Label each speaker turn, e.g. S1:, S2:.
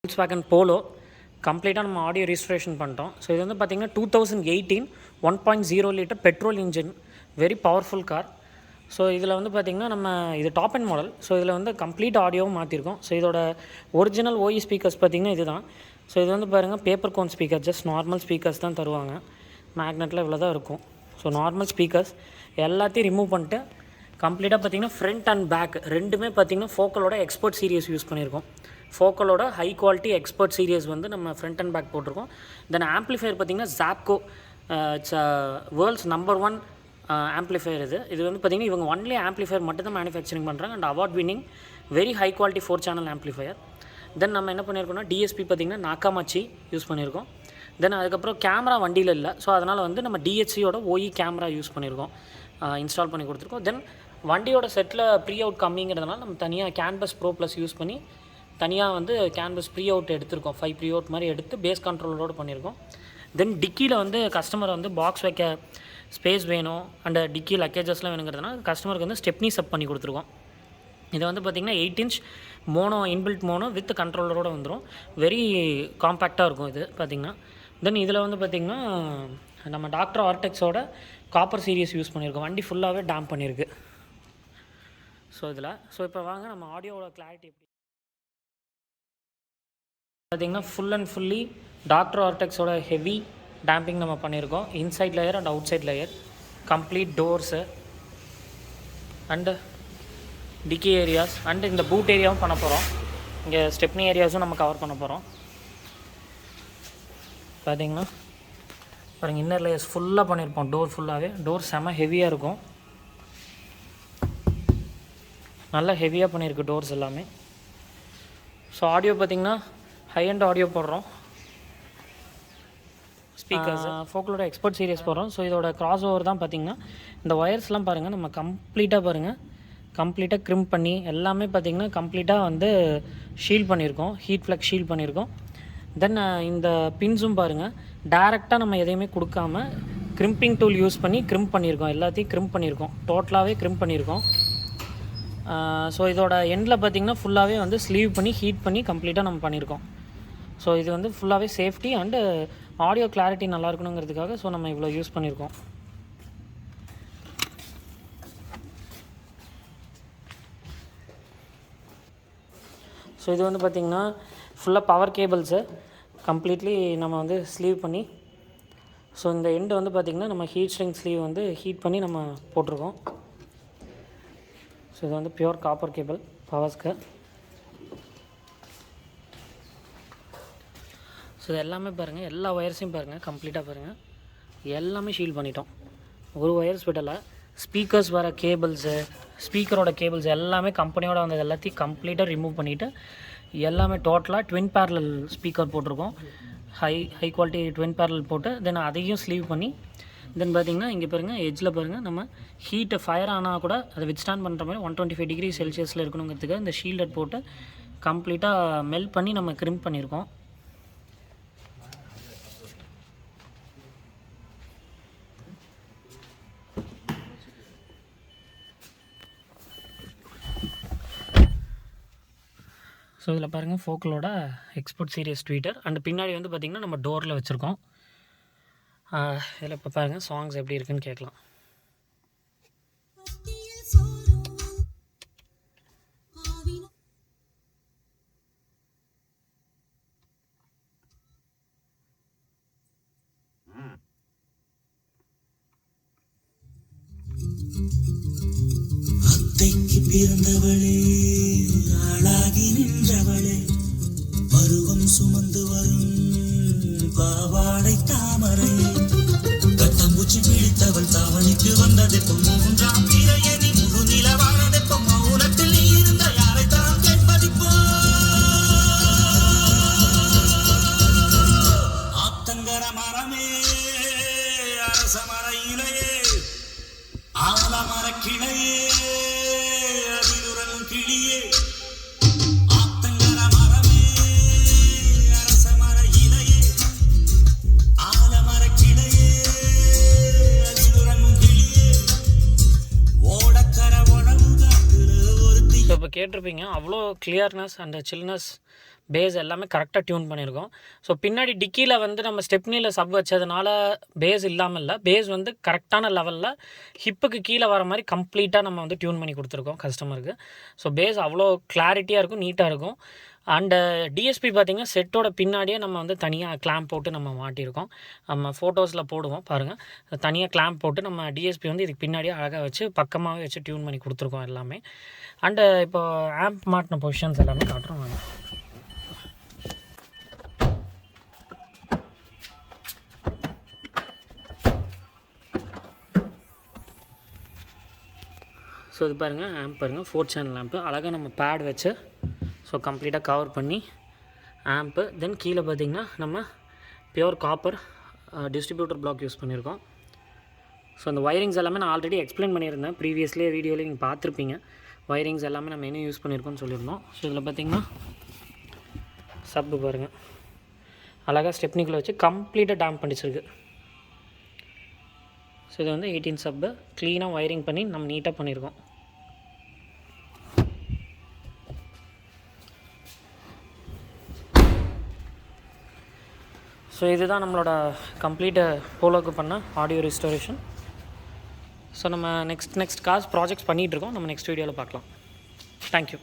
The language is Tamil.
S1: volkswagen Polo கம்ப்ளீட்டாக நம்ம ஆடியோ ரிஜிஸ்ட்ரேஷன் பண்ணிட்டோம். ஸோ இது வந்து பார்த்திங்கன்னா 2018 1.0 litre petrol engine, very powerful car. So இதில் வந்து பார்த்திங்கன்னா நம்ம இது டாப் அண்ட் மாடல். ஸோ இதில் வந்து கம்ப்ளீட் ஆடியோவும் மாற்றிருக்கோம். ஸோ இதோட ஒரிஜினல் ஓஇ ஸ்பீக்கர்ஸ் பார்த்திங்கன்னா இது தான். ஸோ இது வந்து பாருங்கள் paper cone speaker, just normal speakers தான் தருவாங்க. மேக்னெட்டில் இவ்வளோ தான் இருக்கும். ஸோ நார்மல் ஸ்பீக்கர்ஸ் எல்லாத்தையும் ரிமூவ் பண்ணிட்டு கம்ப்ளீட்டாக பார்த்திங்கன்னா ஃப்ரண்ட் அண்ட் பேக் ரெண்டுமே பார்த்திங்கன்னா ஃபோக்கலோட எக்ஸ்பர்ட் சீரியஸ் யூஸ் பண்ணியிருக்கோம். ஃபோக்கலோட ஹை குவாலிட்டி எக்ஸ்பர்ட் சீரியஸ் வந்து நம்ம ஃப்ரண்ட் அண்ட் பேக் போட்டிருக்கோம். தென் ஆம்ப்ளிஃபையர் பார்த்திங்கன்னா Zapco, it's world's number 1 amplifier. இது வந்து பார்த்திங்கன்னா இவங்க ஒன்லி ஆம்ப்ளிஃபையர் மட்டும் தான் மேனுஃபேக்சரிங் பண்ணுறாங்க and award winning very high quality 4 channel amplifier. Then நம்ம என்ன பண்ணியிருக்கோம்னா டிஎஸ்பி பார்த்திங்கன்னா Nakamachi யூஸ் பண்ணியிருக்கோம். தென் அதுக்கப்புறம் கேமரா வண்டியில் இல்லை, ஸோ அதனால் வந்து நம்ம டிஹெச்சியோட ஓஇ கேமரா யூஸ் பண்ணியிருக்கோம், இன்ஸ்டால் பண்ணி கொடுத்துருக்கோம். தென் வண்டியோட செட்டில் ப்ரீ அவுட் கம்மிங்கிறதுனால நம்ம தனியாக Canbus Pro Plus யூஸ் பண்ணி தனியாக வந்து Canbus ப்ரீ அவுட் எடுத்திருக்கோம். 5 ப்ரீ அவுட் மாதிரி எடுத்து பேஸ் கண்ட்ரோலரோடு பண்ணியிருக்கோம். தென் டிக்கியில் வந்து கஸ்டமர் வந்து பாக்ஸ் வைக்க ஸ்பேஸ் வேணும் அண்ட் டிக்கி லக்கேஜஸ்லாம் வேணுங்கிறதுனால கஸ்டமருக்கு வந்து ஸ்டெப்னி சப் பண்ணி கொடுத்துருக்கோம். இதை வந்து பார்த்திங்கன்னா 8 inch mono, inbuilt mono with கண்ட்ரோலரோடு வந்துடும். வெரி காம்பேக்டாக இருக்கும் இது பார்த்திங்கன்னா. தென் இதில் வந்து பார்த்திங்கன்னா நம்ம டாக்டர் ஆர்டெக்ஸோட காப்பர் சீரியஸ் யூஸ் பண்ணியிருக்கோம். வண்டி ஃபுல்லாகவே டேம்ப் பண்ணியிருக்கு. ஸோ இப்போ வாங்க நம்ம ஆடியோவோட கிளாரிட்டி எப்படி பார்த்திங்கன்னா ஃபுல் அண்ட் ஃபுல்லி டாக்டர் ஆர்டெக்ஸோட ஹெவி டேம்பிங் நம்ம பண்ணியிருக்கோம். Inside layer and outside layer, complete doors and dickey areas and இந்த பூட் ஏரியாவும் பண்ண போகிறோம். இங்கே ஸ்டெப்னி ஏரியாஸும் நம்ம கவர் பண்ண போகிறோம். பார்த்திங்கன்னா பாருங்கள் இன்னர் லேயர்ஸ் ஃபுல்லாக பண்ணியிருப்போம். டோர் ஃபுல்லாகவே, டோர் செம ஹெவியாக இருக்கும், நல்லா ஹெவியாக பண்ணியிருக்கு டோர்ஸ் எல்லாமே. ஸோ ஆடியோ பார்த்திங்கன்னா ஹை அண்ட் ஆடியோ போடுறோம். ஸ்பீக்கர்ஸ் ஃபோக்கலோட எக்ஸ்பர்ட் சீரியஸ் போடுறோம். ஸோ இதோட கிராஸ் ஓவர் தான் பார்த்திங்கன்னா இந்த ஒயர்ஸ்லாம் பாருங்கள் நம்ம கம்ப்ளீட்டாக க்ரிம் பண்ணி எல்லாமே பார்த்திங்கன்னா கம்ப்ளீட்டாக வந்து ஷீல்ட் பண்ணியிருக்கோம், ஹீட் ஃப்ளக்ஸ் ஷீல்ட் பண்ணியிருக்கோம். தென் இந்த பின்ஸும் பாருங்கள் டேரெக்டாக நம்ம எதையுமே கொடுக்காம க்ரிம்பிங் டூல் யூஸ் பண்ணி க்ரிம் பண்ணியிருக்கோம். எல்லாத்தையும் க்ரிம் பண்ணியிருக்கோம், டோட்டலாகவே க்ரிம் பண்ணியிருக்கோம். ஸோ இதோட எண்டில் பார்த்திங்கன்னா ஃபுல்லாகவே வந்து ஸ்லீவ் பண்ணி ஹீட் பண்ணி கம்ப்ளீட்டாக நம்ம பண்ணியிருக்கோம். ஸோ இது வந்து ஃபுல்லாகவே சேஃப்டி அண்டு ஆடியோ கிளாரிட்டி நல்லா இருக்கணுங்கிறதுக்காக ஸோ நம்ம இவ்வளோ யூஸ் பண்ணியிருக்கோம். ஸோ இது வந்து பார்த்திங்கன்னா ஃபுல்லாக பவர் கேபிள்ஸு கம்ப்ளீட்லி நம்ம வந்து ஸ்லீவ் பண்ணி, ஸோ இந்த எண்டு வந்து பார்த்திங்கன்னா நம்ம ஹீட் ஸ்ட்ரிங் ஸ்லீவ் வந்து ஹீட் பண்ணி நம்ம போட்டிருக்கோம். ஸோ இது வந்து பியூர் காப்பர் கேபிள் பவர்ஸ்க்கு. ஸோ இது எல்லாமே பாருங்கள், எல்லா ஒயர்ஸையும் பாருங்கள், கம்ப்ளீட்டாக பாருங்கள் எல்லாமே ஷீல்ட் பண்ணிட்டோம். ஒரு ஒயர்ஸ் விடலை. ஸ்பீக்கர்ஸ் வர கேபிள்ஸு, ஸ்பீக்கரோட கேபிள்ஸ் எல்லாமே கம்பெனியோட வந்தது எல்லாத்தையும் கம்ப்ளீட்டாக ரிமூவ் பண்ணிவிட்டு எல்லாமே டோட்டலாக ட்வின் பேரலல் ஸ்பீக்கர் போட்டிருக்கோம். ஹை குவாலிட்டி ட்வின் பேரலல் போட்டு தென் அதையும் ஸ்லீவ் பண்ணி தென் பார்த்திங்கன்னா இங்கே பாருங்கள் எட்ஜில் பாருங்கள் நம்ம ஹீட்டை ஃபயர் ஆனால் கூட அதை வித்ஸ்டாண்ட் பண்ணுற மாதிரி 125 டிகிரி செல்சியஸில் இருக்கணுங்கிறதுக்கு இந்த ஷீல்டட் போட்டு கம்ப்ளீட்டாக மெல்ட் பண்ணி நம்ம க்ரிம் பண்ணியிருக்கோம். ஸோ இதில் பாருங்கள் ஃபோக்கலோட எக்ஸ்போர்ட் சீரியஸ் ட்வீட்டர் அண்ட் பின்னாடி வந்து பார்த்திங்கன்னா நம்ம டோரில் வச்சுருக்கோம். இதில் இப்போ பாருங்கள் சாங்ஸ் எப்படி இருக்குன்னு கேட்கலாம்.
S2: அத்தைக்கு பிறந்தவளே, ஆளாகி நின்றவளே, பருவம் சுமந்து வரும் பாவாடை தாமரை, கட்டம்பூச்சி பிடித்தவள் தாவணிக்கு வந்ததெப்போ, மூன்றாம் பிறையணி முழு நிலவானதெப்போ, மௌனத்தில் நீ இருந்த யாரை தான் கேட்பதிப்போ, ஆத்தங்கர மரமே அரச மர இலையே, ஆலமர கிளையே, அதிலுறங்கும் கிளியே, ஆத்தங்கர மரமே அரச மர இலையே, ஆலமர கிளையே, அதிலுறங்கும் கிளியே, ஓடக்கர உணவு காத்துல ஒருத்தி.
S1: ஸோ இப்போ கேட்டிருப்பீங்க அவ்வளோ கிளியர்னஸ் அண்ட் சில்னஸ் பேஸ் எல்லாமே கரெக்டாக டியூன் பண்ணியிருக்கோம். ஸோ பின்னாடி டிக்கியில் வந்து நம்ம ஸ்டெப்னியில் சப் வச்சதுனால பேஸ் இல்லாமல் இல்லை, பேஸ் வந்து கரெக்டான லெவலில் ஹிப்புக்கு கீழே வர மாதிரி கம்ப்ளீட்டாக நம்ம வந்து டியூன் பண்ணி கொடுத்துருக்கோம் கஸ்டமருக்கு. ஸோ பேஸ் அவ்வளோ கிளாரிட்டியாக இருக்கும், நீட்டாக இருக்கும். அண்டு டிஎஸ்பி பார்த்திங்கன்னா செட்டோட பின்னாடியே நம்ம வந்து தனியாக கிளாம்ப் போட்டு நம்ம மாட்டியிருக்கோம். நம்ம ஃபோட்டோஸில் போடுவோம் பாருங்கள். தனியாக கிளாம்ப் போட்டு நம்ம டிஎஸ்பி வந்து இதுக்கு பின்னாடியே அழகாக வச்சு பக்கமாகவே வச்சு டியூன் பண்ணி கொடுத்துருக்கோம் எல்லாமே. அண்டு இப்போ ஆம்ப் மாட்டின பொசிஷன்ஸ் எல்லாமே காட்டுறோம் வாங்க. ஸோ இது பாருங்கள், ஆம்ப் பாருங்கள், 4 சேனல் ஆம்ப்பு அழகாக நம்ம பேட் வச்சு ஸோ கம்ப்ளீட்டாக கவர் பண்ணி ஆம்ப்பு. தென் கீழே பார்த்திங்கன்னா நம்ம pure copper distributor block use பண்ணியிருக்கோம். ஸோ அந்த ஒயரிங்ஸ் எல்லாமே நான் ஆல்ரெடி எக்ஸ்பிளைன் பண்ணியிருந்தேன் ப்ரீவியஸ்லேயே வீடியோவில் நீங்கள் பார்த்துருப்பீங்க. ஒயரிங்ஸ் எல்லாமே நம்ம என்ன யூஸ் பண்ணியிருக்கோம்னு சொல்லியிருந்தோம். ஸோ இதில் பார்த்திங்கன்னா சப்பு பாருங்கள், அழகாக ஸ்டெப்னிக்குள்ளே வச்சு கம்ப்ளீட்டாக டேம்ப் பண்ணிச்சிருக்கு. ஸோ இது வந்து 18 சப்பு க்ளீனாக ஒயரிங் பண்ணி நம்ம நீட்டாக பண்ணியிருக்கோம். ஸோ இதுதான் நம்மளோட கம்ப்ளீட்டு போலோக்கு பண்ண ஆடியோ ரிஸ்டோரேஷன். ஸோ நம்ம நெக்ஸ்ட் கார்ஸ் ப்ராஜெக்ட்ஸ் பண்ணிகிட்ருக்கோம். நம்ம நெக்ஸ்ட் வீடியோவில் பார்க்கலாம். தேங்க்யூ.